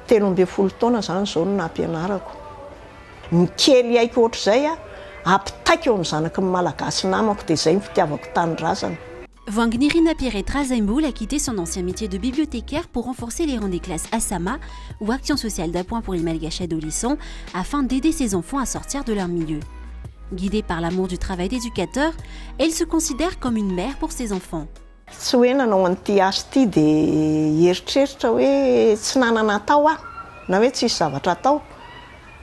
13 taona zany zao no nampianarako. Ny kely aiko ohatr'izay ampitaiko eo amin'ny zanaky ny malagasy namako dia izay ny fitiavako tanindrazana. Wangnirina Pierrette Razemboul a quitté son ancien métier de bibliothécaire pour renforcer les rangs des classes Asama ou Action sociale d'appoint pour les malgaches adolescents afin d'aider ces enfants à sortir de leur milieu. Guidée par l'amour du travail d'éducateur, elle se considère comme une mère pour ses enfants. Tsy hoe nanao an'ity asa ity dia eritreritra hoe tsy nanana atao na hoe tsisy zavatra atao.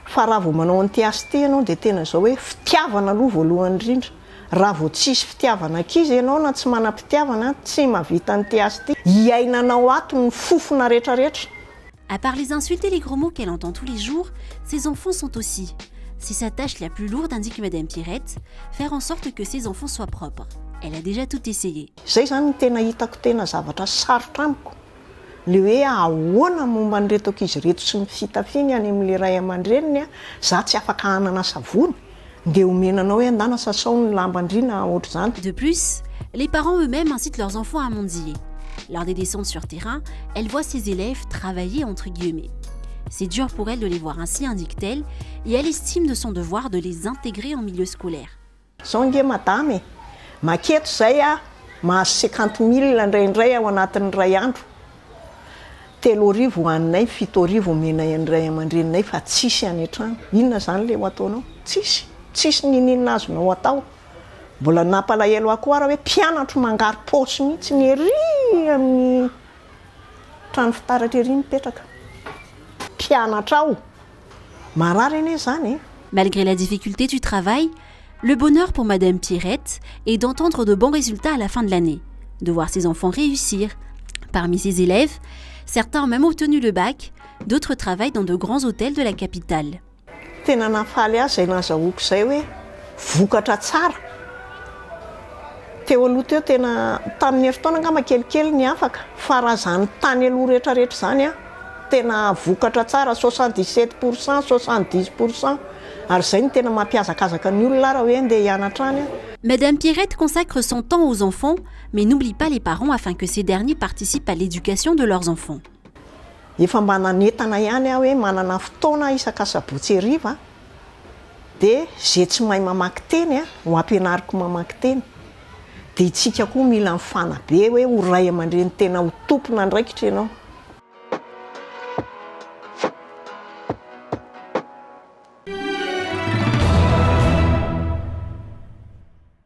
Fa raha vao manao an'ity asa ity ianao dia tena zao hoe fitiavana aloha voalohany indrindra. Raha vao tsisy fitiavana ankizy ianao na tsy manam-pitiavana tsy mahavita an'ity asa ity. Iainanao ato ny fofona rehetrarehetra. À part les insultes et les gros mots qu'elle entend tous les jours, ses enfants sont aussi. C'est sa tâche la plus lourde, indique Madame Pierrette, faire en sorte que ses enfants soient propres. Elle a déjà tout essayé. Zay zany tena hitako tena zavatra sarotra amiko. Le hoe ahoana momba an'ireto ankizy reto sy ny fitafiany any amin'ilay ray aman-dreniny za tsy afaka hanana savony dia omenanao hoe andana sasao ny lambandriana ohatr'izany. De plus, les parents eux-mêmes incitent leurs enfants à mendier. Lors des descentes sur terrain, elle voit ses élèves travailler entre guillemets. C'est dur pour elle de les voir ainsi, indique-t-elle, et elle estime de son devoir de les intégrer en milieu scolaire. Zonge madame, maketo zay mahazo 50 000 indraindray ao anatin'ny ray andro. 3 arivo hoaninay, 7 arivo omenay an'iray aman-dreninay fa tsisy any an-trano. Inona zany lay ho ataonao? Tsisy ninina azonao atao. Mbola nampalahelo ako ara hoe mpianatro mangary paosy mihitsy ny ery amin'ny trano fitaratra ery mipetraka. Pianatrao. Marary ene zany. Malgré la difficulté du travail, le bonheur pour Madame Pierrette est d'entendre de bons résultats à la fin de l'année, de voir ses enfants réussir. Parmi ses élèves, certains ont même obtenu le bac, d'autres travaillent dans de grands hôtels de la capitale. Tena nafaly azy zay nazahoako zay hoe vokatra tsara. Teo aloha teo tena tamin'ny heritaona angamba kelikely ny afaka fa raha zany tany aloha rehetrarehetra zany tena vokatra tsara 77%, 70%. Ary zay ny tena mampiazakazaka ny olona raha hoe andeha hianatra any. Madame Pierrette consacre son temps aux enfants, mais n'oublie pas les parents afin que ces derniers participent à l'éducation de leurs enfants. Efa mba nanetana ihany hoe manana fotoana isakasabotsy hariva dia zay tsy mahay mamaky teny ho ampianariko mamaky teny. Dia itsika koa mila mifana be hoe ho ray aman-dreny tena ho tompona ndraikitra ianao.